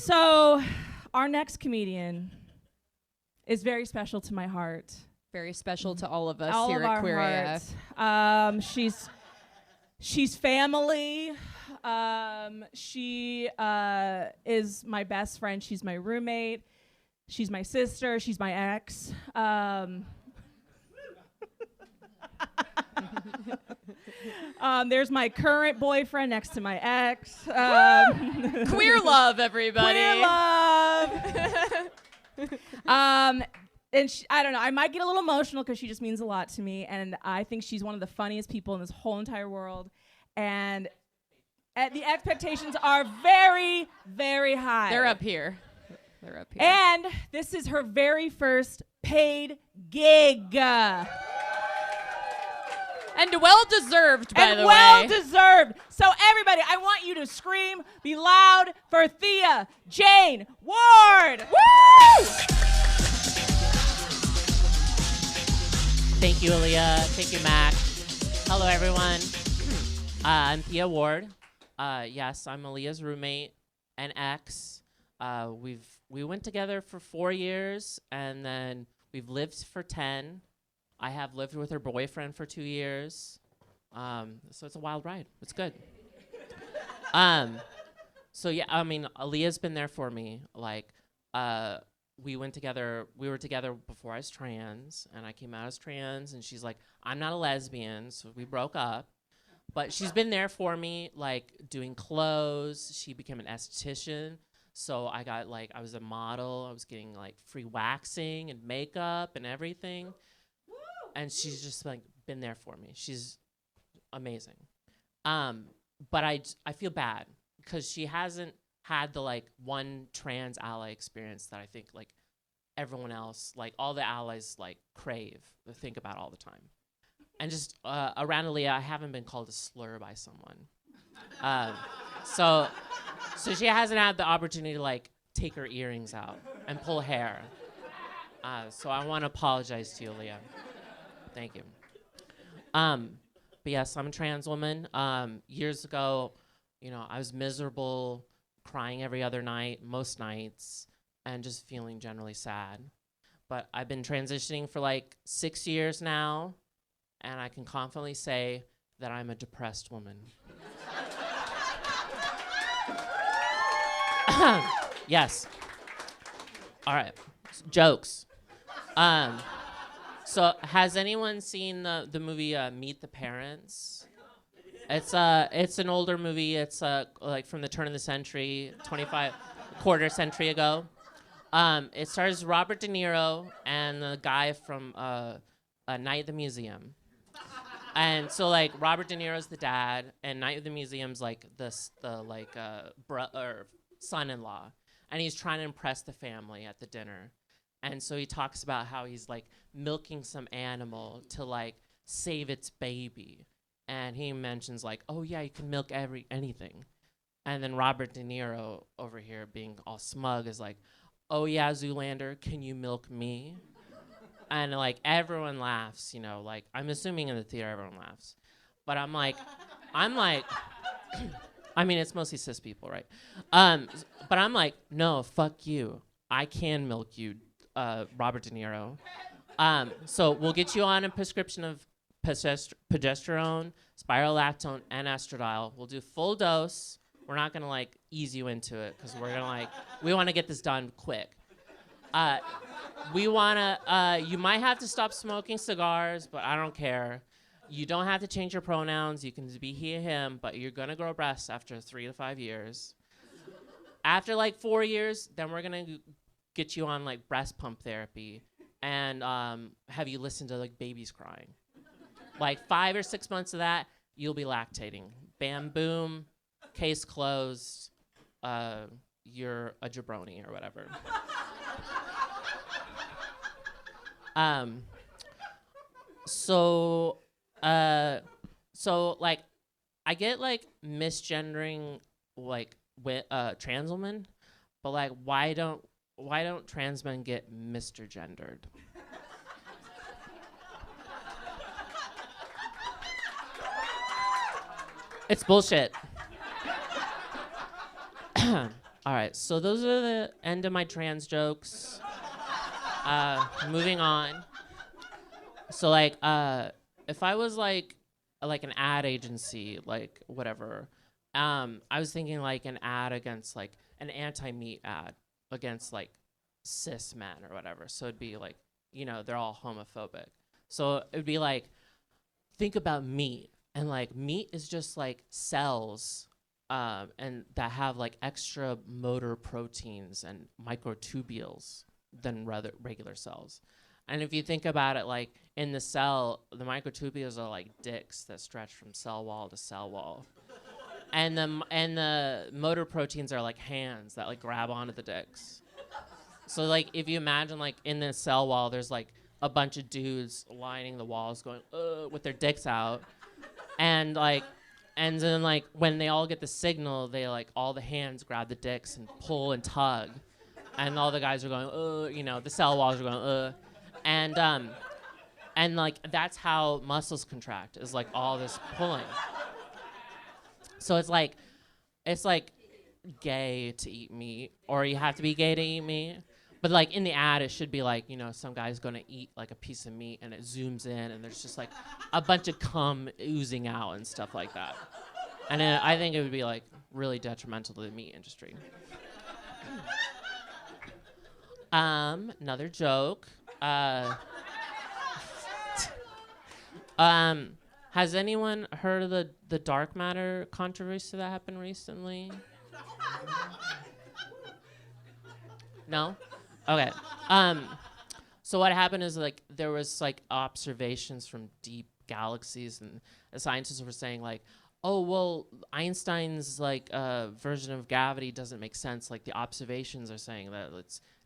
So, our next comedian is very special to my heart. Very special to all of us All here of at our Queer hearts. She's family. She is my best friend. She's my roommate. She's my sister. She's my ex. There's my current boyfriend next to my ex. Queer love, everybody. Queer love. And I don't know, I might get a little emotional because she just means a lot to me, and I think she's one of the funniest people in this whole entire world. And the expectations are very, very high. They're up here. And this is her very first paid gig. And well-deserved, by the way. Well-deserved. So everybody, I want you to scream, be loud for Thea Jane Ward. Woo! Thank you, Aaliyah. Thank you, Mac. Hello, everyone. I'm Thea Ward. Yes, I'm Aaliyah's roommate and ex. We went together for 4 years, and then we've lived for 10. I have lived with her boyfriend for 2 years. So it's a wild ride. It's good. So yeah, I mean, Aaliyah's been there for me. Like, we were together before I was trans, and I came out as trans, and she's like, I'm not a lesbian, so we broke up. But she's been there for me, like, doing clothes. She became an esthetician. So I was a model. I was getting, like, free waxing and makeup and everything. And she's just, like, been there for me. She's amazing. But I feel bad because she hasn't had the, like, one trans ally experience that I think, like, everyone else, like, all the allies, like, crave or think about all the time. And just around Aaliyah, I haven't been called a slur by someone. So she hasn't had the opportunity to, like, take her earrings out and pull hair. So I want to apologize to you, Aaliyah. Thank you. But yes, I'm a trans woman. Years ago, you know, I was miserable, crying every other night, most nights, and just feeling generally sad. But I've been transitioning for like 6 years now, and I can confidently say that I'm a depressed woman. Yes. All right. Jokes. So has anyone seen the movie Meet the Parents? It's an older movie. It's like from the turn of the century, quarter century ago. It stars Robert De Niro and the guy from Night at the Museum. And so, like, Robert De Niro's the dad, and Night at the Museum's like the son-in-law, and he's trying to impress the family at the dinner. And so he talks about how he's, like, milking some animal to, like, save its baby. And he mentions, like, oh, yeah, you can milk anything. And then Robert De Niro over here being all smug is like, oh, yeah, Zoolander, can you milk me? And, like, everyone laughs, you know, like, I'm assuming in the theater everyone laughs. But I'm like, I mean, it's mostly cis people, right? But I'm like, no, fuck you. I can milk you, Robert De Niro. So we'll get you on a prescription of progesterone, spirolactone, and estradiol. We'll do full dose. We're not gonna, like, ease you into it because we want to get this done quick. You might have to stop smoking cigars, but I don't care. You don't have to change your pronouns. You can be he, him, but you're gonna grow breasts after 3 to 5 years. After, like, 4 years, then we're gonna get you on, like, breast pump therapy and have you listen to, like, babies crying. Like, 5 or 6 months of that, you'll be lactating. Bam, boom, case closed. You're a jabroni or whatever. So like, I get, like, misgendering, like, with trans women, but, like, why don't trans men get Mr. Gendered? It's bullshit. All right, so those are the end of my trans jokes. Moving on. So like, if I was like an ad agency, like whatever, I was thinking like an ad against like an anti-meat ad against like cis men or whatever. So it'd be like, they're all homophobic. So it'd be like, think about meat, and like meat is just like cells, and that have like extra motor proteins and microtubules than regular cells. And if you think about it, like in the cell, the microtubules are like dicks that stretch from cell wall to cell wall. And the motor proteins are like hands that like grab onto the dicks. So like if you imagine like in the cell wall, there's like a bunch of dudes lining the walls going with their dicks out. And then like when they all get the signal, they like all the hands grab the dicks and pull and tug. And all the guys are going, the cell walls are going, and like that's how muscles contract, is like all this pulling. So it's like gay to eat meat, or you have to be gay to eat meat. But like in the ad, it should be like, some guy's gonna eat like a piece of meat, and it zooms in, and there's just like a bunch of cum oozing out and stuff like that. And I think it would be like really detrimental to the meat industry. Another joke. Has anyone heard of the dark matter controversy that happened recently? No? Okay. So what happened is like there was like observations from deep galaxies, and the scientists were saying like, oh well, Einstein's like version of gravity doesn't make sense. Like the observations are saying that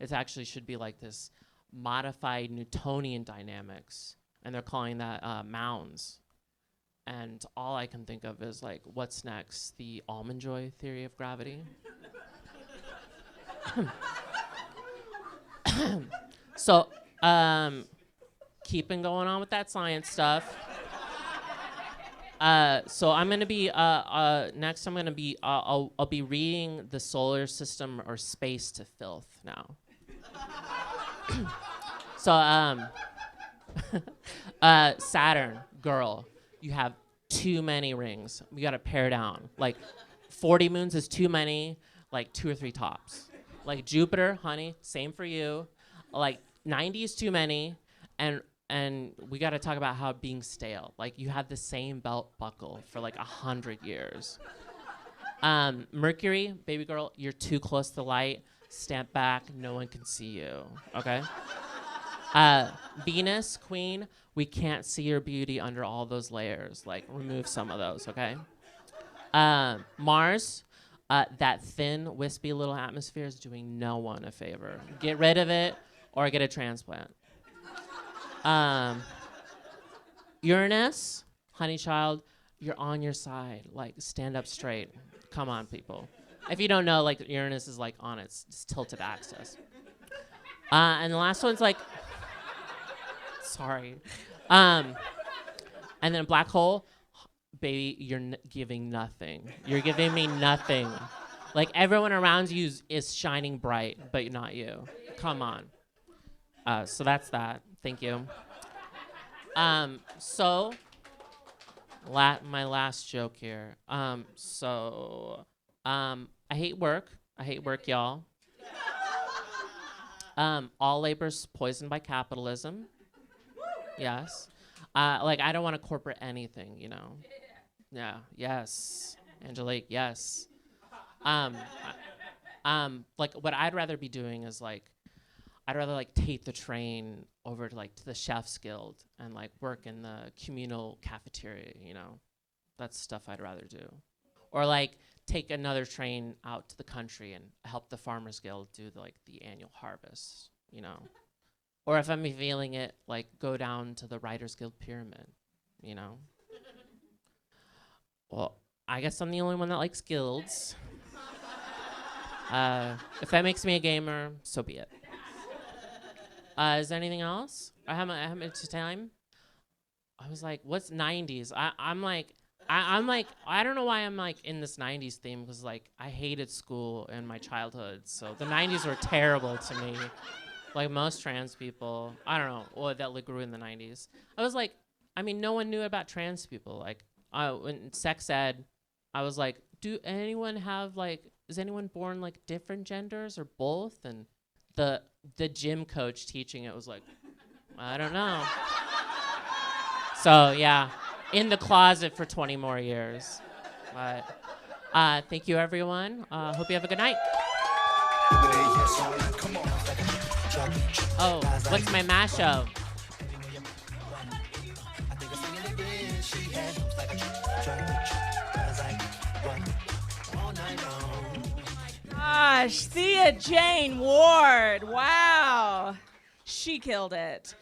it actually should be like this modified Newtonian dynamics, and they're calling that mounds. And all I can think of is like, what's next? The almond joy theory of gravity. So, keeping going on with that science stuff. So I'm gonna be next. I'm gonna be I'll be reading the solar system or space to filth now. So Saturn, girl, you have too many rings. We gotta pare down. Like 40 moons is too many. Like 2 or 3 tops. Like Jupiter, honey, same for you. Like 90 is too many, and we got to talk about how being stale. Like you have the same belt buckle for like 100 years. Mercury, baby girl, you're too close to the light. Stand back, no one can see you. Okay. Venus, queen, we can't see your beauty under all those layers. Like remove some of those. Okay. Mars. That thin, wispy little atmosphere is doing no one a favor. Get rid of it or get a transplant. Uranus, honey child, you're on your side. Like, stand up straight. Come on, people. If you don't know, like, Uranus is, like, on its tilted axis. And the last one's, like, sorry. And then a black hole. Baby, you're giving nothing. You're giving me nothing. Like, everyone around you is shining bright, but not you. Come on. So that's that. Thank you. So, my last joke here. I hate work. I hate work, y'all. All labor's poisoned by capitalism. Yes. Like, I don't want to corporate anything, you know. Yeah, yes. Angelique, yes. Like, what I'd rather be doing is, like, I'd rather, like, take the train over to, like, to the Chef's Guild and, like, work in the communal cafeteria, you know. That's stuff I'd rather do. Or, like, take another train out to the country and help the Farmers Guild do, the annual harvest, you know. Or if I'm feeling it, like, go down to the Writers Guild pyramid, you know. Well, I guess I'm the only one that likes guilds. If that makes me a gamer, so be it. Is there anything else? I have much time. I was like, what's 90s? I'm like, I'm like, I don't know why I'm like in this 90s theme, because like I hated school in my childhood. So the 90s were terrible to me. Like most trans people, I don't know, or that like grew in the 90s. I was like, I mean, no one knew about trans people. Like in sex ed, I was like, is anyone born like different genders or both? And the gym coach teaching it was like, I don't know. So yeah, in the closet for 20 more years. But thank you, everyone. Hope you have a good night. Oh, what's my mashup? Gosh, Thea Ward. Wow. She killed it.